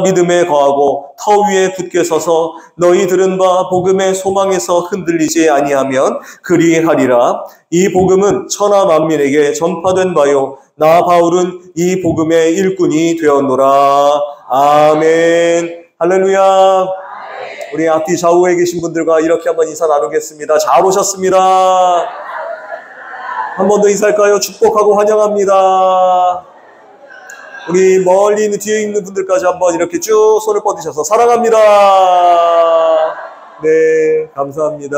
믿음에 거하고 터 위에 굳게 서서 너희 들은 바 복음의 소망에서 흔들리지 아니하면 그리하리라. 이 복음은 천하 만민에게 전파된 바요 나 바울은 이 복음의 일꾼이 되었노라. 아멘. 할렐루야. 우리 앞뒤 좌우에 계신 분들과 이렇게 한번 인사 나누겠습니다. 잘 오셨습니다. 한 번 더 인사할까요? 축복하고 환영합니다. 우리 멀리 있는 뒤에 있는 분들까지 한번 이렇게 쭉 손을 뻗으셔서 사랑합니다. 네, 감사합니다.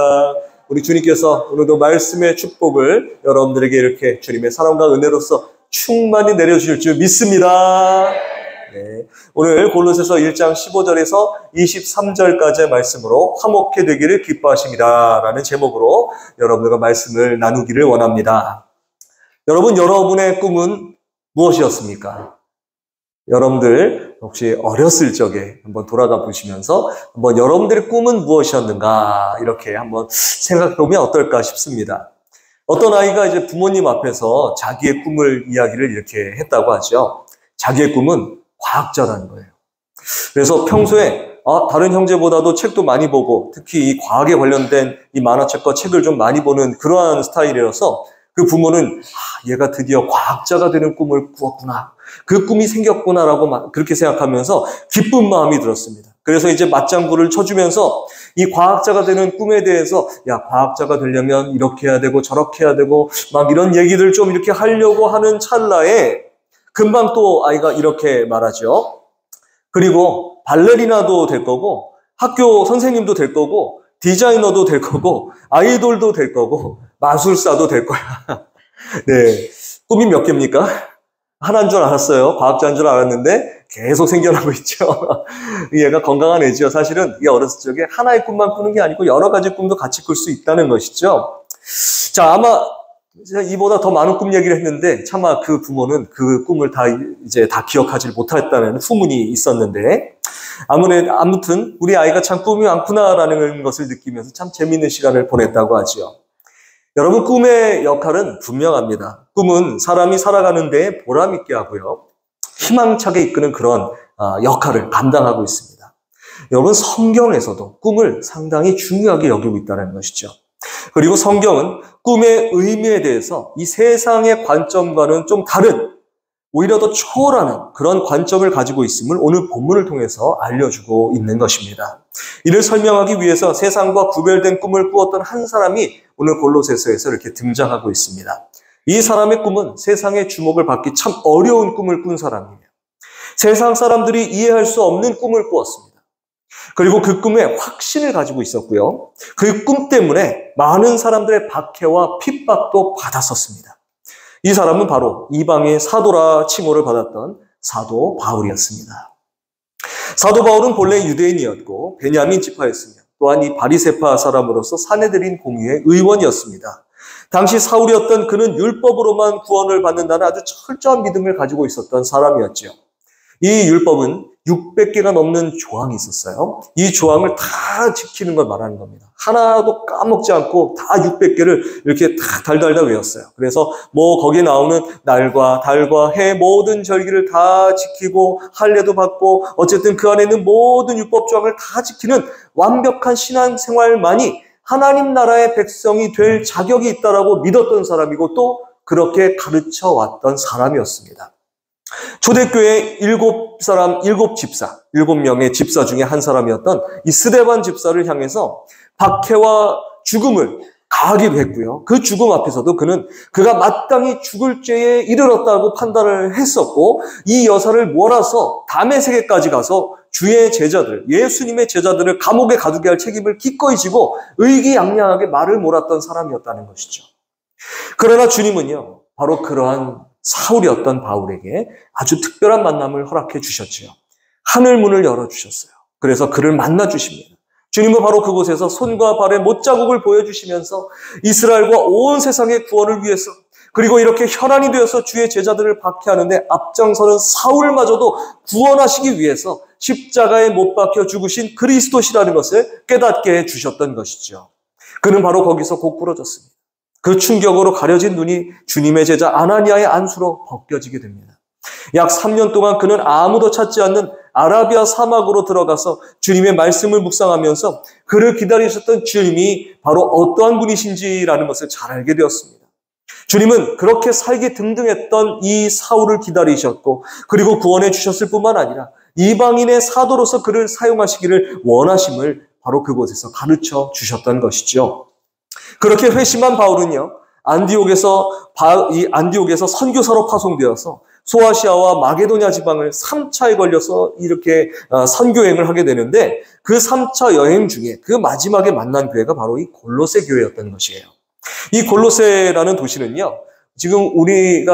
우리 주님께서 오늘도 말씀의 축복을 여러분들에게 이렇게 주님의 사랑과 은혜로서 충만히 내려주실 줄 믿습니다. 네, 오늘 골로새서 1장 15절에서 23절까지의 말씀으로 화목해 되기를 기뻐하십니다 라는 제목으로 여러분들과 말씀을 나누기를 원합니다. 여러분, 여러분의 꿈은 무엇이었습니까? 여러분들 혹시 어렸을 적에 한번 돌아가 보시면서 한번 여러분들의 꿈은 무엇이었는가 이렇게 한번 생각해 보면 어떨까 싶습니다. 어떤 아이가 이제 부모님 앞에서 자기의 꿈을 이야기를 이렇게 했다고 하죠. 자기의 꿈은 과학자라는 거예요. 그래서 평소에 다른 형제보다도 책도 많이 보고 특히 이 과학에 관련된 이 만화책과 책을 좀 많이 보는 그러한 스타일이라서 그 부모는 얘가 드디어 과학자가 되는 꿈을 꾸었구나. 그 꿈이 생겼구나라고 그렇게 생각하면서 기쁜 마음이 들었습니다. 그래서 이제 맞장구를 쳐주면서 이 과학자가 되는 꿈에 대해서 야, 과학자가 되려면 이렇게 해야 되고 저렇게 해야 되고 막 이런 얘기들 좀 이렇게 하려고 하는 찰나에 금방 또 아이가 이렇게 말하죠. 그리고 발레리나도 될 거고 학교 선생님도 될 거고 디자이너도 될 거고 아이돌도 될 거고 마술사도 될 거야. 네, 꿈이 몇 개입니까? 하나인 줄 알았어요. 과학자인 줄 알았는데 계속 생겨나고 있죠. 얘가 건강한 애지요. 사실은 이게 어렸을 적에 하나의 꿈만 꾸는 게 아니고 여러 가지 꿈도 같이 꿀 수 있다는 것이죠. 자, 아마 이보다 더 많은 꿈 얘기를 했는데 차마 그 부모는 그 꿈을 다 기억하지 못했다는 후문이 있었는데 아무튼 우리 아이가 참 꿈이 많구나라는 것을 느끼면서 참 재미있는 시간을 보냈다고 하죠. 여러분, 꿈의 역할은 분명합니다. 꿈은 사람이 살아가는 데 보람 있게 하고요. 희망차게 이끄는 그런 역할을 감당하고 있습니다. 여러분, 성경에서도 꿈을 상당히 중요하게 여기고 있다는 것이죠. 그리고 성경은 꿈의 의미에 대해서 이 세상의 관점과는 좀 다른, 오히려 더 초월하는 그런 관점을 가지고 있음을 오늘 본문을 통해서 알려주고 있는 것입니다. 이를 설명하기 위해서 세상과 구별된 꿈을 꾸었던 한 사람이 오늘 골로새서에서 이렇게 등장하고 있습니다. 이 사람의 꿈은 세상의 주목을 받기 참 어려운 꿈을 꾼 사람이에요. 세상 사람들이 이해할 수 없는 꿈을 꾸었습니다. 그리고 그 꿈에 확신을 가지고 있었고요. 그 꿈 때문에 많은 사람들의 박해와 핍박도 받았었습니다. 이 사람은 바로 이방의 사도라 칭호를 받았던 사도 바울이었습니다. 사도 바울은 본래 유대인이었고 베냐민 지파였으며 또한 이 바리새파 사람으로서 사내들인 공의회 의원이었습니다. 당시 사울이었던 그는 율법으로만 구원을 받는다는 아주 철저한 믿음을 가지고 있었던 사람이었죠. 이 율법은 600개가 넘는 조항이 있었어요. 이 조항을 다 지키는 걸 말하는 겁니다. 하나도 까먹지 않고 다 600개를 이렇게 다 달달달 외웠어요. 그래서 거기에 나오는 날과 달과 해 모든 절기를 다 지키고 할례도 받고 어쨌든 그 안에 있는 모든 율법 조항을 다 지키는 완벽한 신앙생활만이 하나님 나라의 백성이 될 자격이 있다라고 믿었던 사람이고 또 그렇게 가르쳐 왔던 사람이었습니다. 초대교회 7명의 집사 중에 한 사람이었던 이 스데반 집사를 향해서 박해와 죽음을 가하기도 했고요. 그 죽음 앞에서도 그가 마땅히 죽을 죄에 이르렀다고 판단을 했었고 이 여사를 몰아서 다메섹에까지 가서 주의 제자들, 예수님의 제자들을 감옥에 가두게 할 책임을 기꺼이 지고 의기양양하게 말을 몰았던 사람이었다는 것이죠. 그러나 주님은요, 바로 그러한 사울이었던 바울에게 아주 특별한 만남을 허락해 주셨지요. 하늘문을 열어주셨어요. 그래서 그를 만나 주십니다. 주님은 바로 그곳에서 손과 발의 못자국을 보여주시면서 이스라엘과 온 세상의 구원을 위해서 그리고 이렇게 혈안이 되어서 주의 제자들을 박해하는데 앞장서는 사울마저도 구원하시기 위해서 십자가에 못 박혀 죽으신 그리스도시라는 것을 깨닫게 해주셨던 것이죠. 그는 바로 거기서 곧 부러졌습니다. 그 충격으로 가려진 눈이 주님의 제자 아나니아의 안수로 벗겨지게 됩니다. 약 3년 동안 그는 아무도 찾지 않는 아라비아 사막으로 들어가서 주님의 말씀을 묵상하면서 그를 기다리셨던 주님이 바로 어떠한 분이신지라는 것을 잘 알게 되었습니다. 주님은 그렇게 살기 등등했던 이 사울을 기다리셨고 그리고 구원해 주셨을 뿐만 아니라 이방인의 사도로서 그를 사용하시기를 원하심을 바로 그곳에서 가르쳐 주셨던 것이죠. 그렇게 회심한 바울은요, 안디옥에서 선교사로 파송되어서 소아시아와 마게도냐 지방을 3차에 걸려서 이렇게 선교행을 하게 되는데 그 3차 여행 중에 그 마지막에 만난 교회가 바로 이 골로새 교회였던 것이에요. 이 골로새라는 도시는요, 지금 우리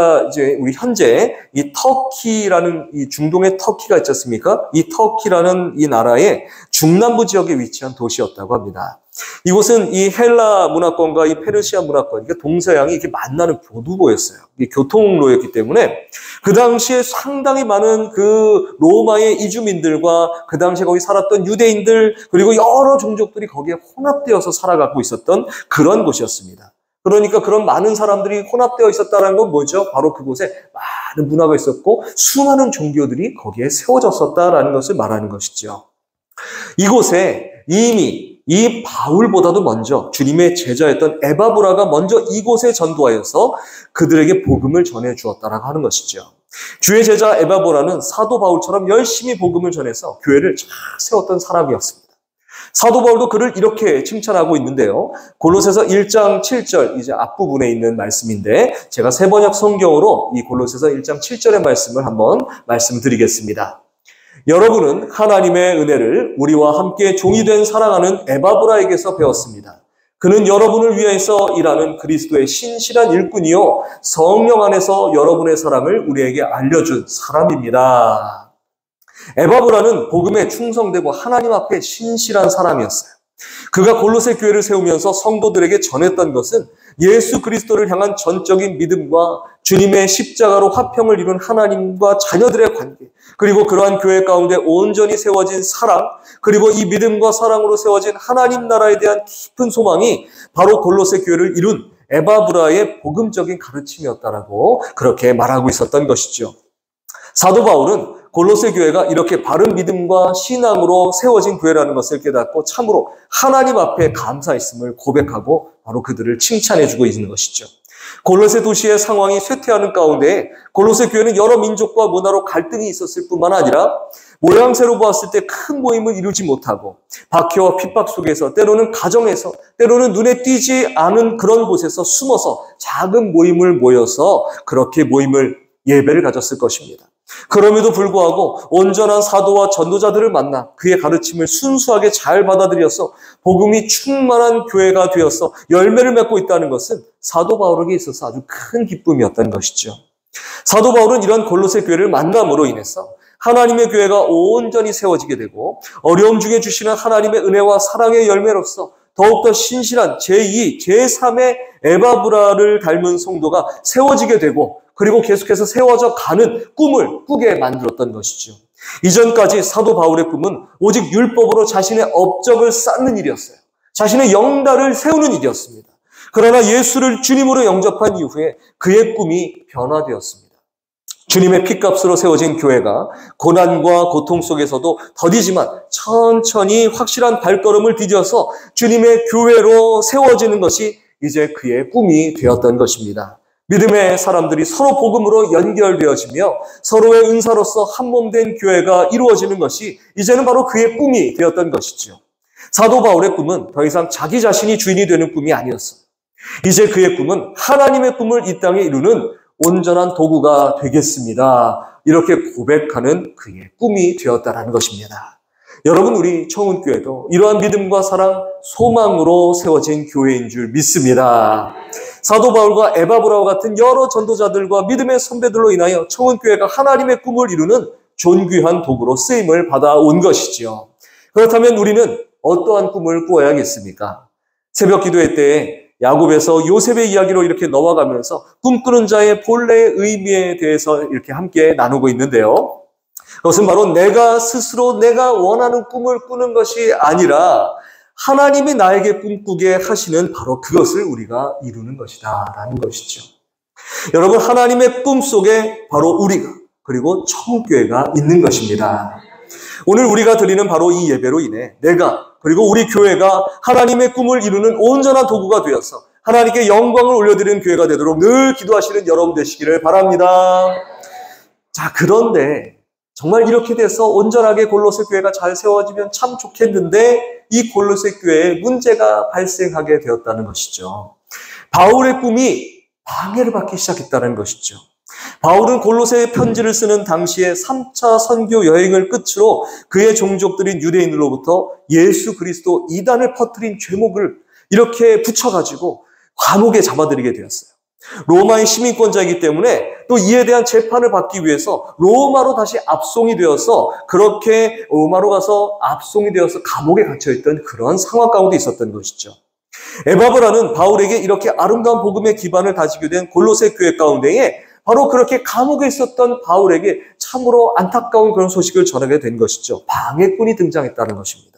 현재 이 터키라는 이 중동의 터키가 있지 않습니까? 이 터키라는 이 나라의 중남부 지역에 위치한 도시였다고 합니다. 이곳은 이 헬라 문화권과 이 페르시아 문화권, 그러니까 동서양이 이렇게 만나는 교두보였어요. 이 교통로였기 때문에 그 당시에 상당히 많은 그 로마의 이주민들과 그 당시에 거기 살았던 유대인들 그리고 여러 종족들이 거기에 혼합되어서 살아가고 있었던 그런 곳이었습니다. 그러니까 그런 많은 사람들이 혼합되어 있었다는 건 뭐죠? 바로 그곳에 많은 문화가 있었고 수많은 종교들이 거기에 세워졌었다라는 것을 말하는 것이죠. 이곳에 이미 이 바울보다도 먼저 주님의 제자였던 에바브라가 먼저 이곳에 전도하여서 그들에게 복음을 전해주었다라고 하는 것이죠. 주의 제자 에바브라는 사도 바울처럼 열심히 복음을 전해서 교회를 잘 세웠던 사람이었습니다. 사도 바울도 그를 이렇게 칭찬하고 있는데요. 골로새서 1장 7절, 이제 앞부분에 있는 말씀인데 제가 세번역 성경으로 이 골로새서 1장 7절의 말씀을 한번 말씀드리겠습니다. 여러분은 하나님의 은혜를 우리와 함께 종이 된 사랑하는 에바브라에게서 배웠습니다. 그는 여러분을 위해서 일하는 그리스도의 신실한 일꾼이요 성령 안에서 여러분의 사랑을 우리에게 알려준 사람입니다. 에바브라는 복음에 충성되고 하나님 앞에 신실한 사람이었어요. 그가 골로새 교회를 세우면서 성도들에게 전했던 것은 예수 그리스도를 향한 전적인 믿음과 주님의 십자가로 화평을 이룬 하나님과 자녀들의 관계, 그리고 그러한 교회 가운데 온전히 세워진 사랑, 그리고 이 믿음과 사랑으로 세워진 하나님 나라에 대한 깊은 소망이 바로 골로새 교회를 이룬 에바브라의 복음적인 가르침이었다라고 그렇게 말하고 있었던 것이죠. 사도 바울은 골로새 교회가 이렇게 바른 믿음과 신앙으로 세워진 교회라는 것을 깨닫고 참으로 하나님 앞에 감사했음을 고백하고 바로 그들을 칭찬해주고 있는 것이죠. 골로새 도시의 상황이 쇠퇴하는 가운데 골로새 교회는 여러 민족과 문화로 갈등이 있었을 뿐만 아니라 모양새로 보았을 때 큰 모임을 이루지 못하고 박해와 핍박 속에서 때로는 가정에서 때로는 눈에 띄지 않은 그런 곳에서 숨어서 작은 모임을 모여서 그렇게 예배를 가졌을 것입니다. 그럼에도 불구하고 온전한 사도와 전도자들을 만나 그의 가르침을 순수하게 잘 받아들여서 복음이 충만한 교회가 되어서 열매를 맺고 있다는 것은 사도 바울에게 있어서 아주 큰 기쁨이었던 것이죠. 사도 바울은 이런 골로새 교회를 만남으로 인해서 하나님의 교회가 온전히 세워지게 되고 어려움 중에 주시는 하나님의 은혜와 사랑의 열매로서 더욱더 신실한 제2, 제3의 에바브라를 닮은 성도가 세워지게 되고 그리고 계속해서 세워져 가는 꿈을 꾸게 만들었던 것이죠. 이전까지 사도 바울의 꿈은 오직 율법으로 자신의 업적을 쌓는 일이었어요. 자신의 영달을 세우는 일이었습니다. 그러나 예수를 주님으로 영접한 이후에 그의 꿈이 변화되었습니다. 주님의 피값으로 세워진 교회가 고난과 고통 속에서도 더디지만 천천히 확실한 발걸음을 디뎌서 주님의 교회로 세워지는 것이 이제 그의 꿈이 되었던 것입니다. 믿음의 사람들이 서로 복음으로 연결되어지며 서로의 은사로서 한몸된 교회가 이루어지는 것이 이제는 바로 그의 꿈이 되었던 것이죠. 사도 바울의 꿈은 더 이상 자기 자신이 주인이 되는 꿈이 아니었어요. 이제 그의 꿈은 하나님의 꿈을 이 땅에 이루는 온전한 도구가 되겠습니다. 이렇게 고백하는 그의 꿈이 되었다는 것입니다. 여러분, 우리 청운교회도 이러한 믿음과 사랑, 소망으로 세워진 교회인 줄 믿습니다. 사도 바울과 에바브라와 같은 여러 전도자들과 믿음의 선배들로 인하여 청운교회가 하나님의 꿈을 이루는 존귀한 도구로 쓰임을 받아온 것이지요. 그렇다면 우리는 어떠한 꿈을 꾸어야겠습니까? 새벽 기도회 때에 야곱에서 요셉의 이야기로 이렇게 넘어가면서 꿈꾸는 자의 본래의 의미에 대해서 이렇게 함께 나누고 있는데요. 그것은 바로 내가 스스로 내가 원하는 꿈을 꾸는 것이 아니라 하나님이 나에게 꿈꾸게 하시는 바로 그것을 우리가 이루는 것이다 라는 것이죠. 여러분, 하나님의 꿈 속에 바로 우리가 그리고 청교회가 있는 것입니다. 오늘 우리가 드리는 바로 이 예배로 인해 내가 그리고 우리 교회가 하나님의 꿈을 이루는 온전한 도구가 되어서 하나님께 영광을 올려드리는 교회가 되도록 늘 기도하시는 여러분 되시기를 바랍니다. 자, 그런데 정말 이렇게 돼서 온전하게 골로새 교회가 잘 세워지면 참 좋겠는데 이 골로새 교회에 문제가 발생하게 되었다는 것이죠. 바울의 꿈이 방해를 받기 시작했다는 것이죠. 바울은 골로새 편지를 쓰는 당시에 3차 선교 여행을 끝으로 그의 종족들인 유대인들로부터 예수 그리스도 이단을 퍼뜨린 죄목을 이렇게 붙여가지고 감옥에 잡아들이게 되었어요. 로마의 시민권자이기 때문에 또 이에 대한 재판을 받기 위해서 로마로 다시 압송이 되어서 그렇게 로마로 가서 압송이 되어서 감옥에 갇혀있던 그런 상황 가운데 있었던 것이죠. 에바브라는 바울에게 이렇게 아름다운 복음의 기반을 다지게 된 골로새 교회 가운데에 바로 그렇게 감옥에 있었던 바울에게 참으로 안타까운 그런 소식을 전하게 된 것이죠. 방해꾼이 등장했다는 것입니다.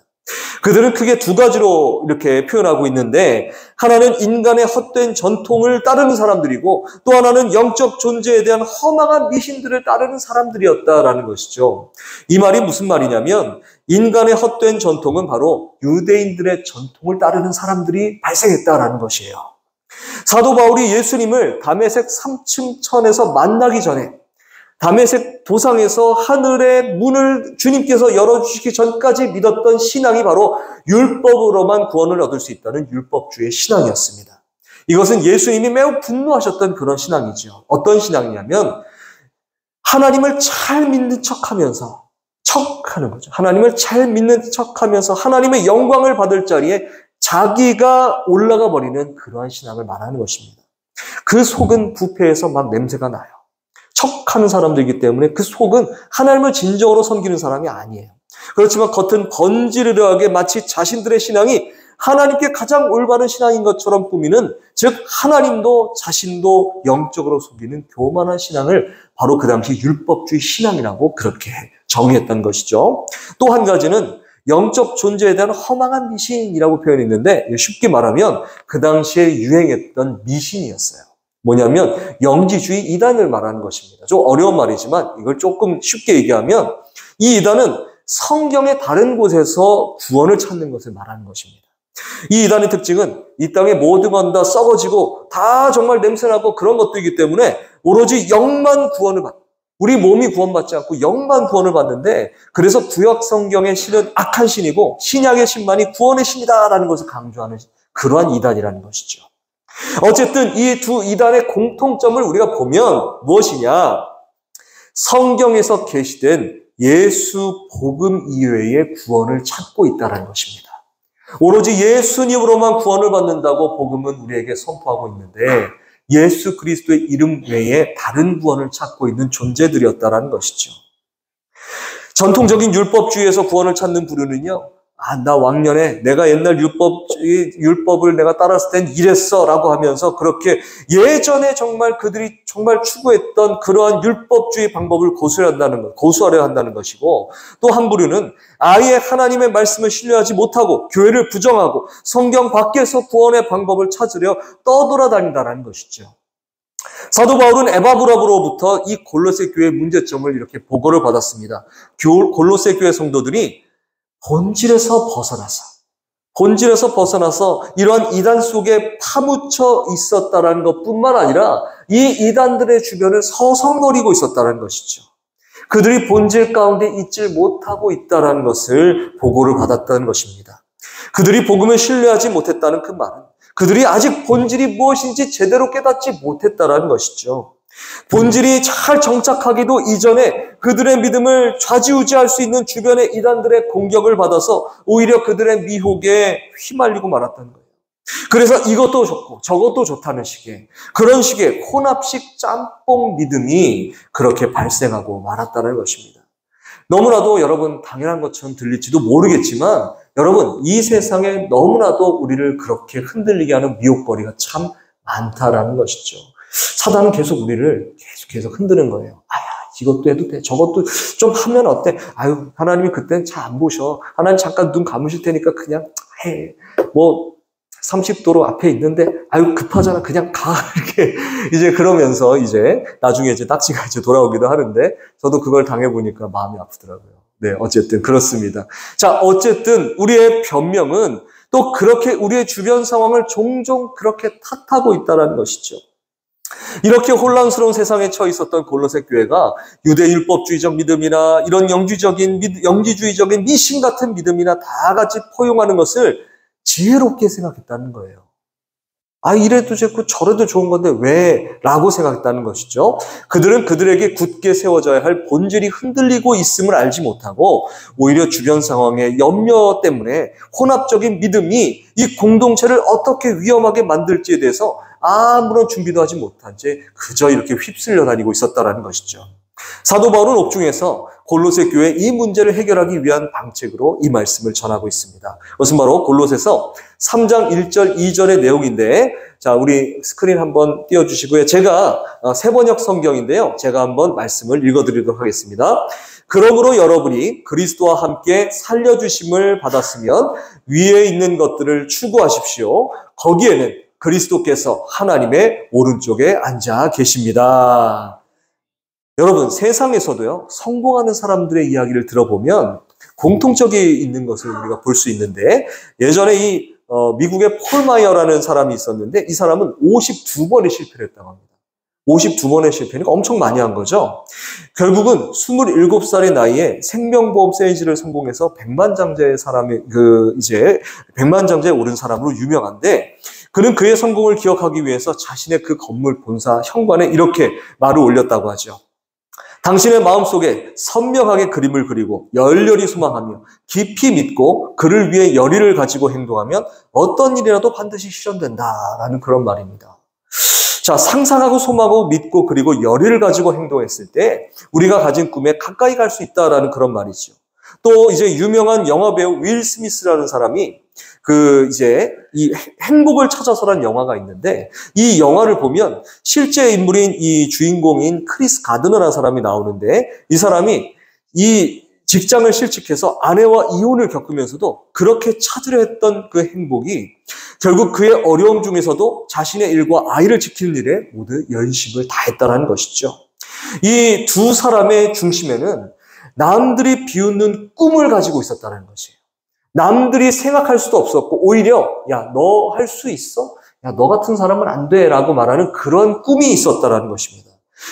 그들은 크게 두 가지로 이렇게 표현하고 있는데 하나는 인간의 헛된 전통을 따르는 사람들이고 또 하나는 영적 존재에 대한 허망한 미신들을 따르는 사람들이었다라는 것이죠. 이 말이 무슨 말이냐면 인간의 헛된 전통은 바로 유대인들의 전통을 따르는 사람들이 발생했다라는 것이에요. 사도 바울이 예수님을 다메섹 3층 천에서 만나기 전에 다메섹 도상에서 하늘의 문을 주님께서 열어주시기 전까지 믿었던 신앙이 바로 율법으로만 구원을 얻을 수 있다는 율법주의 신앙이었습니다. 이것은 예수님이 매우 분노하셨던 그런 신앙이죠. 어떤 신앙이냐면 하나님을 잘 믿는 척하면서 척하는 거죠. 하나님을 잘 믿는 척하면서 하나님의 영광을 받을 자리에 자기가 올라가 버리는 그러한 신앙을 말하는 것입니다. 그 속은 부패해서 막 냄새가 나요. 척하는 사람들이기 때문에 그 속은 하나님을 진정으로 섬기는 사람이 아니에요. 그렇지만 겉은 번지르르하게 마치 자신들의 신앙이 하나님께 가장 올바른 신앙인 것처럼 꾸미는, 즉 하나님도 자신도 영적으로 속이는 교만한 신앙을 바로 그 당시 율법주의 신앙이라고 그렇게 정의했던 것이죠. 또 한 가지는 영적 존재에 대한 허망한 미신이라고 표현했는데 쉽게 말하면 그 당시에 유행했던 미신이었어요. 뭐냐면 영지주의 이단을 말하는 것입니다. 좀 어려운 말이지만 이걸 조금 쉽게 얘기하면 이 이단은 성경의 다른 곳에서 구원을 찾는 것을 말하는 것입니다. 이 이단의 특징은 이 땅의 모든 건 다 썩어지고 다 정말 냄새나고 그런 것들이기 때문에 오로지 영만 구원을 받고 우리 몸이 구원받지 않고 영만 구원을 받는데, 그래서 구약 성경의 신은 악한 신이고 신약의 신만이 구원의 신이다라는 것을 강조하는 그러한 이단이라는 것이죠. 어쨌든 이 두 이단의 공통점을 우리가 보면 무엇이냐? 성경에서 계시된 예수 복음 이외의 구원을 찾고 있다는 것입니다. 오로지 예수님으로만 구원을 받는다고 복음은 우리에게 선포하고 있는데 예수 그리스도의 이름 외에 다른 구원을 찾고 있는 존재들이었다는 것이죠. 전통적인 율법주의에서 구원을 찾는 부류는요, 나 왕년에 내가 옛날 율법을 내가 따랐을 땐 이랬어 라고 하면서 그렇게 예전에 정말 그들이 정말 추구했던 그러한 율법주의 방법을 고수하려 한다는 것이고, 또 한 부류는 아예 하나님의 말씀을 신뢰하지 못하고 교회를 부정하고 성경 밖에서 구원의 방법을 찾으려 떠돌아다닌다는 것이죠. 사도 바울은 에바브라로부터 이 골로새 교회의 문제점을 이렇게 보고를 받았습니다. 골로새 교회 성도들이 본질에서 벗어나서 이러한 이단 속에 파묻혀 있었다는 것뿐만 아니라 이 이단들의 주변을 서성거리고 있었다는 것이죠. 그들이 본질 가운데 있질 못하고 있다는 것을 보고를 받았다는 것입니다. 그들이 복음을 신뢰하지 못했다는 그 말은 그들이 아직 본질이 무엇인지 제대로 깨닫지 못했다는 것이죠. 본질이 잘 정착하기도 이전에 그들의 믿음을 좌지우지할 수 있는 주변의 이단들의 공격을 받아서 오히려 그들의 미혹에 휘말리고 말았다는 거예요. 그래서 이것도 좋고 저것도 좋다는 식의 그런 식의 혼합식 짬뽕 믿음이 그렇게 발생하고 말았다는 것입니다. 너무나도 여러분 당연한 것처럼 들릴지도 모르겠지만 여러분 이 세상에 너무나도 우리를 그렇게 흔들리게 하는 미혹거리가 참 많다라는 것이죠. 사단은 계속 우리를 계속 흔드는 거예요. 이것도 해도 돼. 저것도 좀 하면 어때? 하나님이 그때는 잘 안 보셔. 하나님 잠깐 눈 감으실 테니까 그냥 해. 30도로 앞에 있는데 급하잖아. 그냥 가. 이렇게 이제 그러면서 이제 나중에 이제 딱지가 이제 돌아오기도 하는데 저도 그걸 당해보니까 마음이 아프더라고요. 네, 어쨌든 그렇습니다. 자, 어쨌든 우리의 변명은 또 그렇게 우리의 주변 상황을 종종 그렇게 탓하고 있다는 것이죠. 이렇게 혼란스러운 세상에 처해 있었던 골로새 교회가 유대 율법주의적 믿음이나 이런 영지주의적인 미신 같은 믿음이나 다 같이 포용하는 것을 지혜롭게 생각했다는 거예요. 아, 이래도 좋고 저래도 좋은 건데 왜? 라고 생각했다는 것이죠. 그들은 그들에게 굳게 세워져야 할 본질이 흔들리고 있음을 알지 못하고 오히려 주변 상황의 염려 때문에 혼합적인 믿음이 이 공동체를 어떻게 위험하게 만들지에 대해서 아무런 준비도 하지 못한 채 그저 이렇게 휩쓸려 다니고 있었다는 것이죠. 사도 바울은 옥중에서 골로새 교회 이 문제를 해결하기 위한 방책으로 이 말씀을 전하고 있습니다. 그것은 바로 골로새서 3장 1절 2절의 내용인데, 자, 우리 스크린 한번 띄워주시고요. 제가 세번역 성경인데요. 제가 한번 말씀을 읽어드리도록 하겠습니다. 그러므로 여러분이 그리스도와 함께 살려주심을 받았으면 위에 있는 것들을 추구하십시오. 거기에는 그리스도께서 하나님의 오른쪽에 앉아 계십니다. 여러분, 세상에서도요, 성공하는 사람들의 이야기를 들어보면 공통적이 있는 것을 우리가 볼 수 있는데, 예전에 이 미국의 폴 마이어라는 사람이 있었는데, 이 사람은 52번의 실패를 했다고 합니다. 52번의 실패니까 엄청 많이 한 거죠. 결국은 27살의 나이에 생명보험 세일즈를 성공해서 백만장자의 사람이 백만장자에 오른 사람으로 유명한데, 그는 그의 성공을 기억하기 위해서 자신의 그 건물 본사 현관에 이렇게 말을 올렸다고 하죠. 당신의 마음속에 선명하게 그림을 그리고 열렬히 소망하며 깊이 믿고 그를 위해 열의를 가지고 행동하면 어떤 일이라도 반드시 실현된다라는 그런 말입니다. 자, 상상하고 소망하고 믿고 그리고 열의를 가지고 행동했을 때 우리가 가진 꿈에 가까이 갈 수 있다라는 그런 말이죠. 또 이제 유명한 영화배우 윌 스미스라는 사람이 이 행복을 찾아서라는 영화가 있는데, 이 영화를 보면 실제 인물인 이 주인공인 크리스 가드너라는 사람이 나오는데, 이 사람이 이 직장을 실직해서 아내와 이혼을 겪으면서도 그렇게 찾으려 했던 그 행복이 결국 그의 어려움 중에서도 자신의 일과 아이를 지키는 일에 모두 열심을 다했다는 것이죠. 이 두 사람의 중심에는 남들이 비웃는 꿈을 가지고 있었다는 것이에요. 남들이 생각할 수도 없었고 오히려 야, 너 할 수 있어? 야, 너 같은 사람은 안 돼 라고 말하는 그런 꿈이 있었다는 것입니다.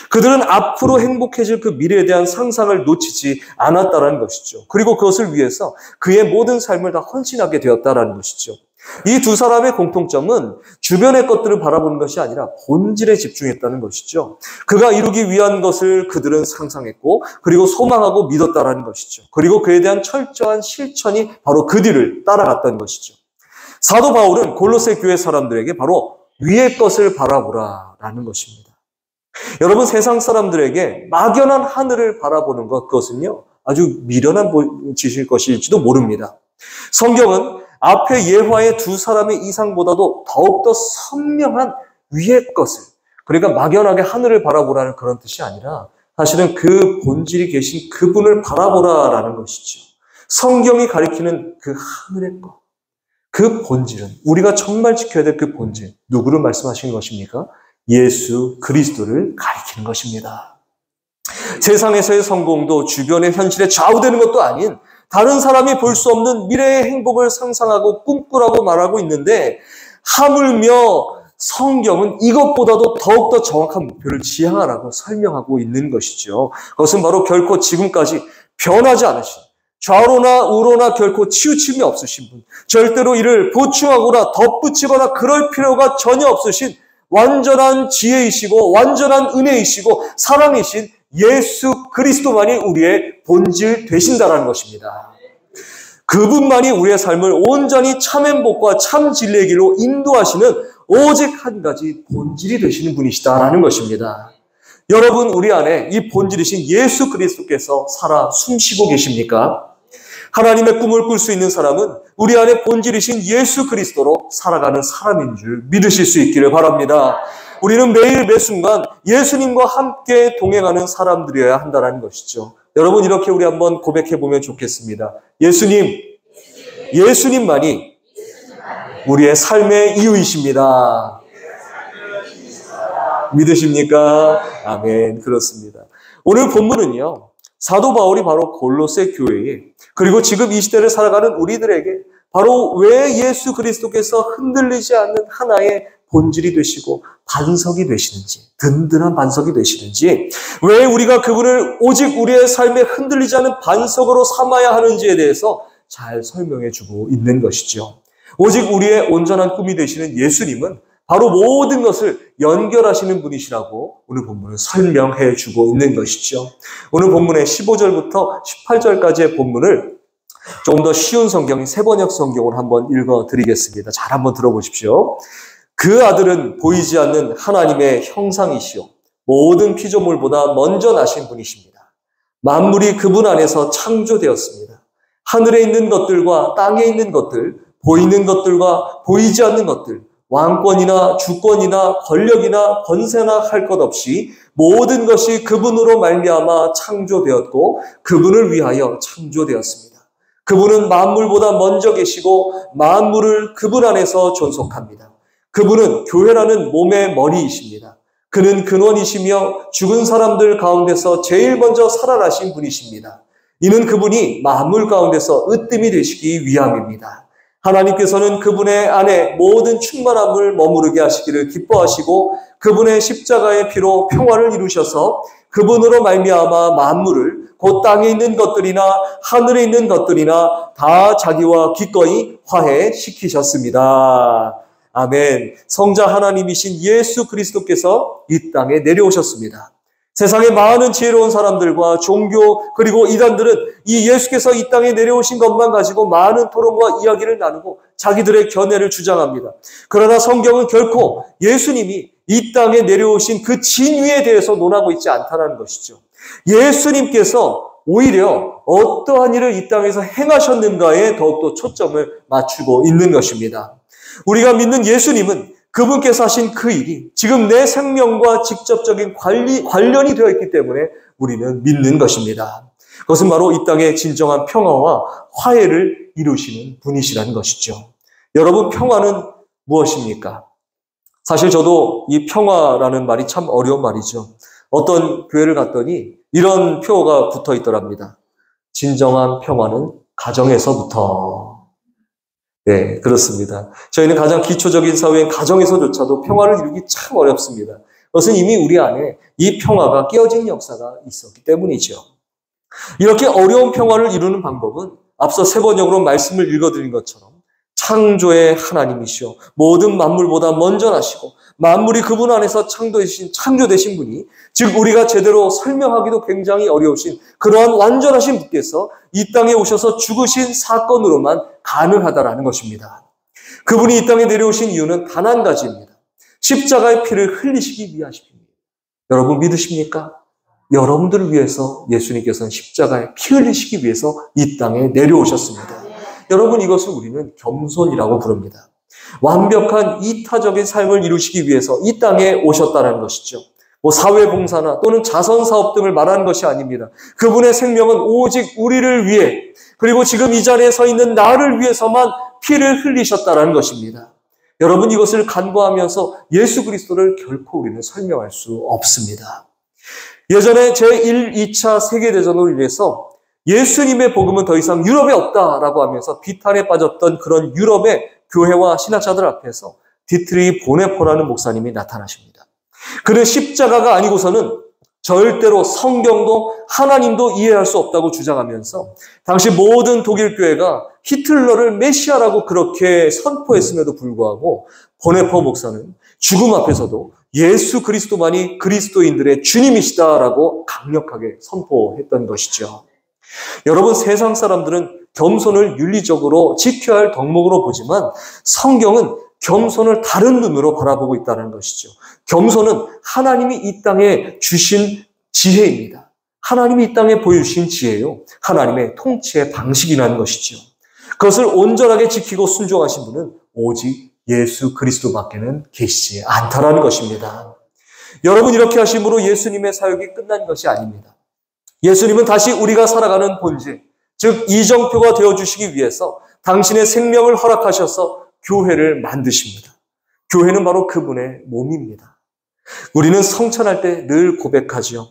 그들은 앞으로 행복해질 그 미래에 대한 상상을 놓치지 않았다는 것이죠. 그리고 그것을 위해서 그의 모든 삶을 다 헌신하게 되었다는 것이죠. 이 두 사람의 공통점은 주변의 것들을 바라보는 것이 아니라 본질에 집중했다는 것이죠. 그가 이루기 위한 것을 그들은 상상했고 그리고 소망하고 믿었다는 것이죠. 그리고 그에 대한 철저한 실천이 바로 그 뒤를 따라갔다는 것이죠. 사도 바울은 골로새 교회 사람들에게 바로 위의 것을 바라보라라는 것입니다. 여러분, 세상 사람들에게 막연한 하늘을 바라보는 것, 그것은요 아주 미련한 짓일 것일지도 모릅니다. 성경은 앞에 예화의 두 사람의 이상보다도 더욱더 선명한 위의 것을, 그러니까 막연하게 하늘을 바라보라는 그런 뜻이 아니라 사실은 그 본질이 계신 그분을 바라보라라는 것이죠. 성경이 가리키는 그 하늘의 것, 그 본질은 우리가 정말 지켜야 될 그 본질, 누구를 말씀하시는 것입니까? 예수 그리스도를 가리키는 것입니다. 세상에서의 성공도 주변의 현실에 좌우되는 것도 아닌 다른 사람이 볼 수 없는 미래의 행복을 상상하고 꿈꾸라고 말하고 있는데, 하물며 성경은 이것보다도 더욱더 정확한 목표를 지향하라고 설명하고 있는 것이죠. 그것은 바로 결코 지금까지 변하지 않으신, 좌로나 우로나 결코 치우침이 없으신 분, 절대로 이를 보충하거나 덧붙이거나 그럴 필요가 전혀 없으신 완전한 지혜이시고 완전한 은혜이시고 사랑이신 예수 그리스도만이 우리의 본질 되신다라는 것입니다. 그분만이 우리의 삶을 온전히 참 행복과 참 진리의 길로 인도하시는 오직 한 가지 본질이 되시는 분이시다라는 것입니다. 여러분, 우리 안에 이 본질이신 예수 그리스도께서 살아 숨쉬고 계십니까? 하나님의 꿈을 꿀 수 있는 사람은 우리 안에 본질이신 예수 그리스도로 살아가는 사람인 줄 믿으실 수 있기를 바랍니다. 우리는 매일 매순간 예수님과 함께 동행하는 사람들이어야 한다는 것이죠. 여러분, 이렇게 우리 한번 고백해 보면 좋겠습니다. 예수님만이 우리의 삶의 이유이십니다. 믿으십니까? 아멘. 그렇습니다. 오늘 본문은요, 사도 바울이 바로 골로새 교회에, 그리고 지금 이 시대를 살아가는 우리들에게 바로 왜 예수 그리스도께서 흔들리지 않는 하나의 본질이 되시고 반석이 되시는지, 든든한 반석이 되시는지, 왜 우리가 그분을 오직 우리의 삶에 흔들리지 않는 반석으로 삼아야 하는지에 대해서 잘 설명해 주고 있는 것이죠. 오직 우리의 온전한 꿈이 되시는 예수님은 바로 모든 것을 연결하시는 분이시라고 오늘 본문을 설명해 주고 있는 것이죠. 오늘 본문의 15절부터 18절까지의 본문을 조금 더 쉬운 성경인 세번역 성경을 한번 읽어드리겠습니다. 잘 한번 들어보십시오. 그 아들은 보이지 않는 하나님의 형상이시요 모든 피조물보다 먼저 나신 분이십니다. 만물이 그분 안에서 창조되었습니다. 하늘에 있는 것들과 땅에 있는 것들, 보이는 것들과 보이지 않는 것들, 왕권이나 주권이나 권력이나 권세나 할 것 없이 모든 것이 그분으로 말미암아 창조되었고 그분을 위하여 창조되었습니다. 그분은 만물보다 먼저 계시고 만물을 그분 안에서 존속합니다. 그분은 교회라는 몸의 머리이십니다. 그는 근원이시며 죽은 사람들 가운데서 제일 먼저 살아나신 분이십니다. 이는 그분이 만물 가운데서 으뜸이 되시기 위함입니다. 하나님께서는 그분의 안에 모든 충만함을 머무르게 하시기를 기뻐하시고 그분의 십자가의 피로 평화를 이루셔서 그분으로 말미암아 만물을 곧 땅에 있는 것들이나 하늘에 있는 것들이나 다 자기와 기꺼이 화해시키셨습니다. 아멘. 성자 하나님이신 예수 그리스도께서 이 땅에 내려오셨습니다. 세상의 많은 지혜로운 사람들과 종교 그리고 이단들은 이 예수께서 이 땅에 내려오신 것만 가지고 많은 토론과 이야기를 나누고 자기들의 견해를 주장합니다. 그러나 성경은 결코 예수님이 이 땅에 내려오신 그 진위에 대해서 논하고 있지 않다는 것이죠. 예수님께서 오히려 어떠한 일을 이 땅에서 행하셨는가에 더욱더 초점을 맞추고 있는 것입니다. 우리가 믿는 예수님은 그분께서 하신 그 일이 지금 내 생명과 직접적인 관련이 되어 있기 때문에 우리는 믿는 것입니다. 그것은 바로 이 땅의 진정한 평화와 화해를 이루시는 분이시라는 것이죠. 여러분, 평화는 무엇입니까? 사실 저도 이 평화라는 말이 참 어려운 말이죠. 어떤 교회를 갔더니 이런 표어가 붙어 있더랍니다. 진정한 평화는 가정에서부터. 네, 그렇습니다. 저희는 가장 기초적인 사회인 가정에서조차도 평화를 이루기 참 어렵습니다. 그것은 이미 우리 안에 이 평화가 깨어진 역사가 있었기 때문이죠. 이렇게 어려운 평화를 이루는 방법은 앞서 세번역으로 말씀을 읽어드린 것처럼 창조의 하나님이시오 모든 만물보다 먼저 나시고 만물이 그분 안에서 창조되신 분이, 즉 우리가 제대로 설명하기도 굉장히 어려우신 그러한 완전하신 분께서 이 땅에 오셔서 죽으신 사건으로만 가능하다라는 것입니다. 그분이 이 땅에 내려오신 이유는 단 한 가지입니다. 십자가의 피를 흘리시기 위하십니다. 여러분 믿으십니까? 여러분들을 위해서 예수님께서는 십자가에 피 흘리시기 위해서 이 땅에 내려오셨습니다. 여러분, 이것을 우리는 겸손이라고 부릅니다. 완벽한 이타적인 삶을 이루시기 위해서 이 땅에 오셨다는 것이죠. 사회봉사나 또는 자선사업 등을 말하는 것이 아닙니다. 그분의 생명은 오직 우리를 위해, 그리고 지금 이 자리에 서 있는 나를 위해서만 피를 흘리셨다는 것입니다. 여러분, 이것을 간과하면서 예수 그리스도를 결코 우리는 설명할 수 없습니다. 예전에 제1, 2차 세계대전으로 인해서 예수님의 복음은 더 이상 유럽에 없다라고 하면서 비탄에 빠졌던 그런 유럽의 교회와 신학자들 앞에서 디트리 보네포라는 목사님이 나타나십니다. 그는 십자가가 아니고서는 절대로 성경도 하나님도 이해할 수 없다고 주장하면서 당시 모든 독일 교회가 히틀러를 메시아라고 그렇게 선포했음에도 불구하고 보네포 목사는 죽음 앞에서도 예수 그리스도만이 그리스도인들의 주님이시다라고 강력하게 선포했던 것이죠. 여러분, 세상 사람들은 겸손을 윤리적으로 지켜야 할 덕목으로 보지만 성경은 겸손을 다른 눈으로 바라보고 있다는 것이죠. 겸손은 하나님이 이 땅에 주신 지혜입니다. 하나님이 이 땅에 보여주신 지혜요, 하나님의 통치의 방식이라는 것이죠. 그것을 온전하게 지키고 순종하신 분은 오직 예수 그리스도밖에는 계시지 않다라는 것입니다. 여러분, 이렇게 하심으로 예수님의 사역이 끝난 것이 아닙니다. 예수님은 다시 우리가 살아가는 본질, 즉 이정표가 되어주시기 위해서 당신의 생명을 허락하셔서 교회를 만드십니다. 교회는 바로 그분의 몸입니다. 우리는 성찬할 때 늘 고백하죠.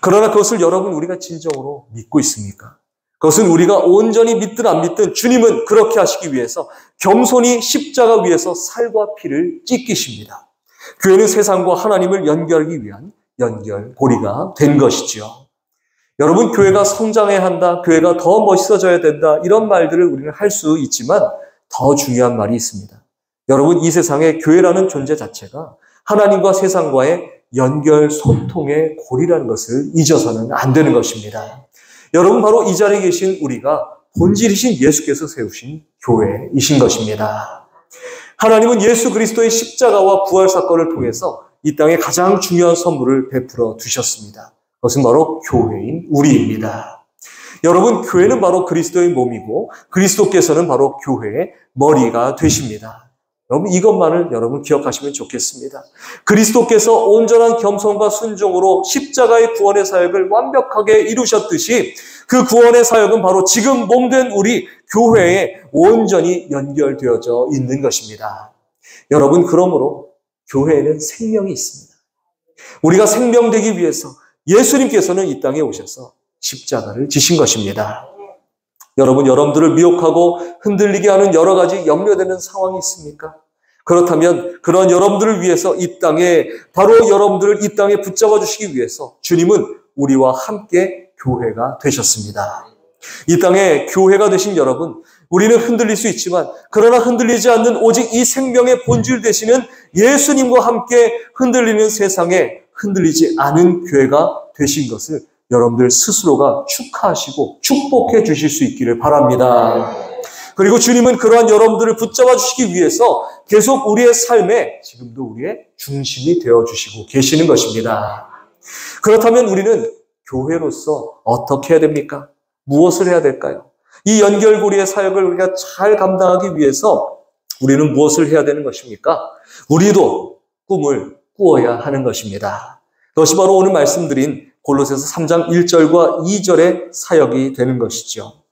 그러나 그것을 여러분 우리가 진정으로 믿고 있습니까? 그것은 우리가 온전히 믿든 안 믿든 주님은 그렇게 하시기 위해서 겸손히 십자가 위에서 살과 피를 찢기십니다. 교회는 세상과 하나님을 연결하기 위한 연결고리가 된 것이지요. 여러분, 교회가 성장해야 한다, 교회가 더 멋있어져야 된다, 이런 말들을 우리는 할 수 있지만 더 중요한 말이 있습니다. 여러분, 이 세상에 교회라는 존재 자체가 하나님과 세상과의 연결, 소통의 고리라는 것을 잊어서는 안 되는 것입니다. 여러분, 바로 이 자리에 계신 우리가 본질이신 예수께서 세우신 교회이신 것입니다. 하나님은 예수 그리스도의 십자가와 부활 사건을 통해서 이 땅에 가장 중요한 선물을 베풀어 두셨습니다. 그것은 바로 교회인 우리입니다. 여러분, 교회는 바로 그리스도의 몸이고 그리스도께서는 바로 교회의 머리가 되십니다. 여러분, 이것만을 여러분 기억하시면 좋겠습니다. 그리스도께서 온전한 겸손과 순종으로 십자가의 구원의 사역을 완벽하게 이루셨듯이 그 구원의 사역은 바로 지금 몸된 우리 교회에 온전히 연결되어져 있는 것입니다. 여러분, 그러므로 교회에는 생명이 있습니다. 우리가 생명되기 위해서 예수님께서는 이 땅에 오셔서 십자가를 지신 것입니다. 여러분, 여러분들을 미혹하고 흔들리게 하는 여러 가지 염려되는 상황이 있습니까? 그렇다면 그런 여러분들을 위해서 이 땅에, 바로 여러분들을 이 땅에 붙잡아 주시기 위해서 주님은 우리와 함께 교회가 되셨습니다. 이 땅에 교회가 되신 여러분, 우리는 흔들릴 수 있지만 그러나 흔들리지 않는 오직 이 생명의 본질 되시는 예수님과 함께 흔들리는 세상에 흔들리지 않은 교회가 되신 것을 여러분들 스스로가 축하하시고 축복해 주실 수 있기를 바랍니다. 그리고 주님은 그러한 여러분들을 붙잡아 주시기 위해서 계속 우리의 삶에 지금도 우리의 중심이 되어 주시고 계시는 것입니다. 그렇다면 우리는 교회로서 어떻게 해야 됩니까? 무엇을 해야 될까요? 이 연결고리의 사역을 우리가 잘 감당하기 위해서 우리는 무엇을 해야 되는 것입니까? 우리도 꿈을 꾸어야 하는 것입니다. 그것이 바로 오늘 말씀드린 골로새서 3장 1절과 2절의 사역이 되는 것이죠.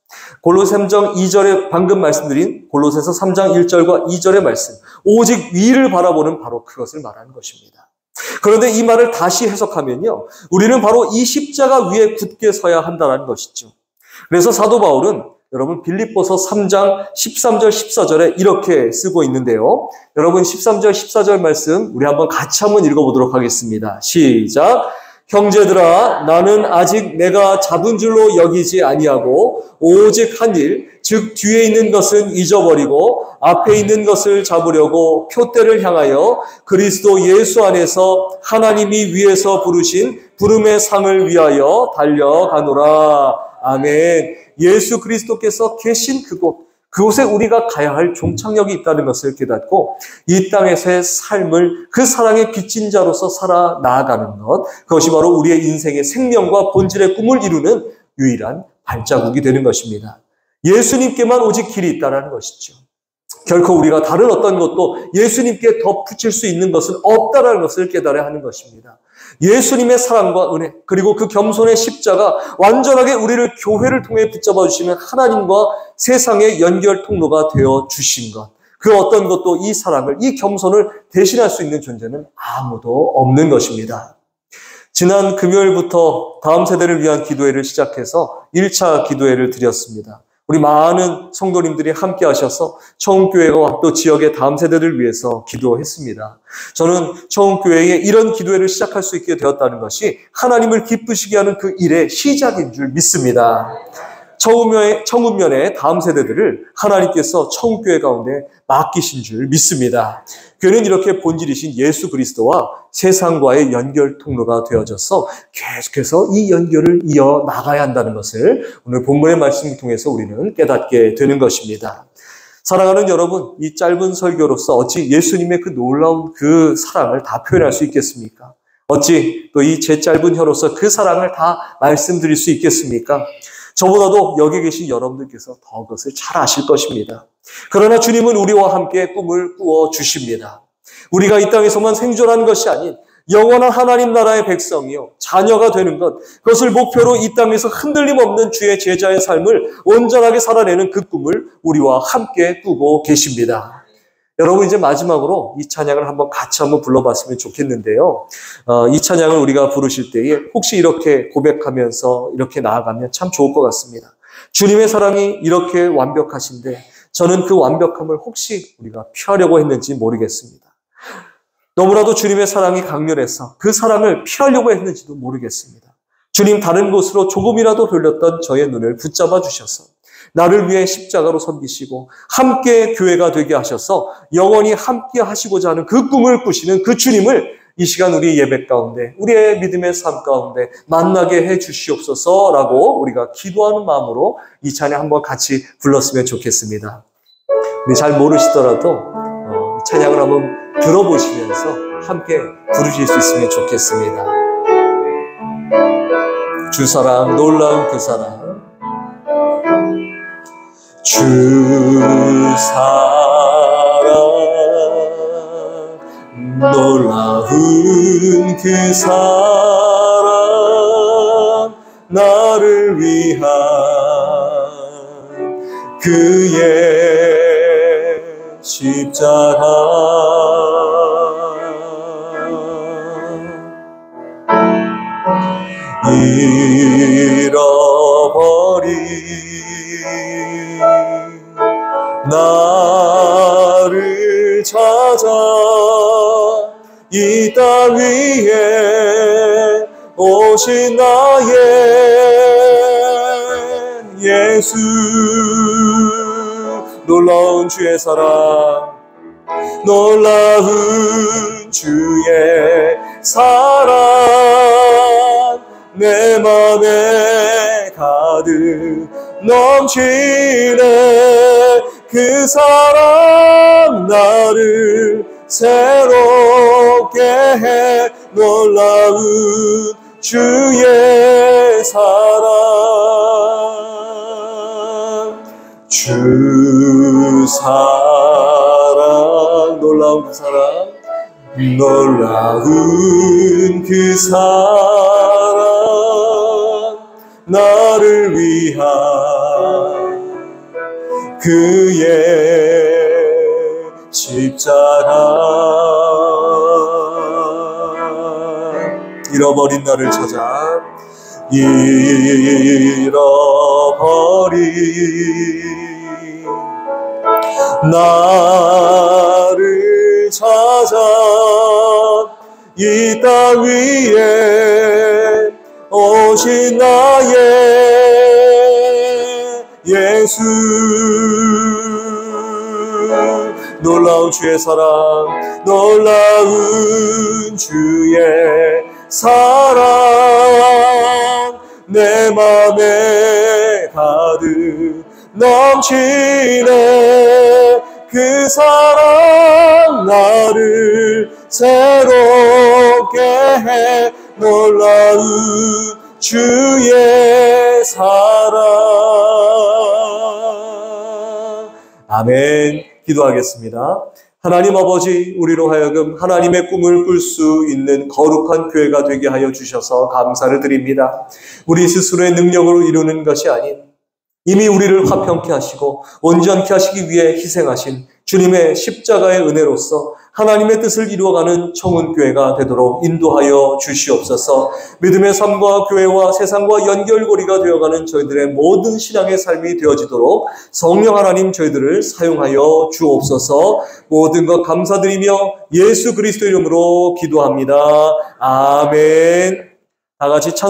골로새 3장 2절에 방금 말씀드린 골로새서 3장 1절과 2절의 말씀, 오직 위를 바라보는 바로 그것을 말하는 것입니다. 그런데 이 말을 다시 해석하면요, 우리는 바로 이 십자가 위에 굳게 서야 한다는 것이죠. 그래서 사도 바울은 여러분 빌립보서 3장 13절 14절에 이렇게 쓰고 있는데요. 여러분 13절 14절 말씀 우리 한번 같이 한번 읽어보도록 하겠습니다. 시작. 형제들아, 나는 아직 내가 잡은 줄로 여기지 아니하고 오직 한 일, 즉 뒤에 있는 것은 잊어버리고 앞에 있는 것을 잡으려고 표대를 향하여 그리스도 예수 안에서 하나님이 위에서 부르신 부름의 상을 위하여 달려가노라. 아멘. 예수 그리스도께서 계신 그곳에 우리가 가야 할 종착역이 있다는 것을 깨닫고 이 땅에서의 삶을 그 사랑의 빚진 자로서 살아 나아가는 것, 그것이 바로 우리의 인생의 생명과 본질의 꿈을 이루는 유일한 발자국이 되는 것입니다. 예수님께만 오직 길이 있다는 것이죠. 결코 우리가 다른 어떤 것도 예수님께 덧붙일 수 있는 것은 없다는 것을 깨달아야 하는 것입니다. 예수님의 사랑과 은혜, 그리고 그 겸손의 십자가, 완전하게 우리를 교회를 통해 붙잡아 주시는 하나님과 세상의 연결 통로가 되어 주신 것, 그 어떤 것도 이 사랑을, 이 겸손을 대신할 수 있는 존재는 아무도 없는 것입니다. 지난 금요일부터 다음 세대를 위한 기도회를 시작해서 1차 기도회를 드렸습니다. 우리 많은 성도님들이 함께 하셔서 청운교회와 또 지역의 다음 세대를 위해서 기도했습니다. 저는 청운교회에 이런 기도회를 시작할 수 있게 되었다는 것이 하나님을 기쁘시게 하는 그 일의 시작인 줄 믿습니다. 청운면의 다음 세대들을 하나님께서 청운교회 가운데 맡기신 줄 믿습니다. 교회는 이렇게 본질이신 예수 그리스도와 세상과의 연결 통로가 되어져서 계속해서 이 연결을 이어나가야 한다는 것을 오늘 본문의 말씀을 통해서 우리는 깨닫게 되는 것입니다. 사랑하는 여러분, 이 짧은 설교로서 어찌 예수님의 그 놀라운 그 사랑을 다 표현할 수 있겠습니까? 어찌 또 이 제 짧은 혀로서 그 사랑을 다 말씀드릴 수 있겠습니까? 저보다도 여기 계신 여러분들께서 더 그것을 잘 아실 것입니다. 그러나 주님은 우리와 함께 꿈을 꾸어 주십니다. 우리가 이 땅에서만 생존하는 것이 아닌 영원한 하나님 나라의 백성이요, 자녀가 되는 것, 그것을 목표로 이 땅에서 흔들림 없는 주의 제자의 삶을 온전하게 살아내는 그 꿈을 우리와 함께 꾸고 계십니다. 여러분 이제 마지막으로 이 찬양을 같이 한번 불러봤으면 좋겠는데요. 이 찬양을 우리가 부르실 때에 혹시 이렇게 고백하면서 이렇게 나아가면 참 좋을 것 같습니다. 주님의 사랑이 이렇게 완벽하신데 저는 그 완벽함을 혹시 우리가 피하려고 했는지 모르겠습니다. 너무나도 주님의 사랑이 강렬해서 그 사랑을 피하려고 했는지도 모르겠습니다. 주님 다른 곳으로 조금이라도 돌렸던 저의 눈을 붙잡아 주셔서 나를 위해 십자가로 섬기시고 함께 교회가 되게 하셔서 영원히 함께 하시고자 하는 그 꿈을 꾸시는 그 주님을 이 시간 우리 예배 가운데 우리의 믿음의 삶 가운데 만나게 해 주시옵소서라고 우리가 기도하는 마음으로 이 찬양 한번 같이 불렀으면 좋겠습니다. 우리 잘 모르시더라도 이 찬양을 한번 들어보시면서 함께 부르실 수 있으면 좋겠습니다. 주 사랑 놀라운 그 사랑 주 사랑 놀라운 그 사랑 나를 위한 그의 십자가 잃어버린 나를 찾아 이 땅 위에 오신 나의 예수 놀라운 주의 사랑 놀라운 주의 사랑 내 맘에 가득 넘치네 그 사랑 나를 새롭게 해 놀라운 주의 사랑 주 사랑 놀라운 그 사랑 놀라운 그 사랑 나를 위한 그의 십자가 잃어버린 나를 찾아 잃어버린 나를 찾아 이 땅 위에 오신 나의 예수 놀라운 주의 사랑 놀라운 주의 사랑 내 맘에 가득 넘치네 그 사랑 나를 새롭게 해 놀라운 주의 사랑 아멘. 기도하겠습니다. 하나님 아버지 우리로 하여금 하나님의 꿈을 꿀 수 있는 거룩한 교회가 되게 하여 주셔서 감사를 드립니다. 우리 스스로의 능력으로 이루는 것이 아닌 이미 우리를 화평케 하시고 온전케 하시기 위해 희생하신 주님의 십자가의 은혜로서 하나님의 뜻을 이루어가는 청운교회가 되도록 인도하여 주시옵소서. 믿음의 삶과 교회와 세상과 연결고리가 되어가는 저희들의 모든 신앙의 삶이 되어지도록 성령 하나님 저희들을 사용하여 주옵소서. 모든 것 감사드리며 예수 그리스도 이름으로 기도합니다. 아멘. 다 같이 찬송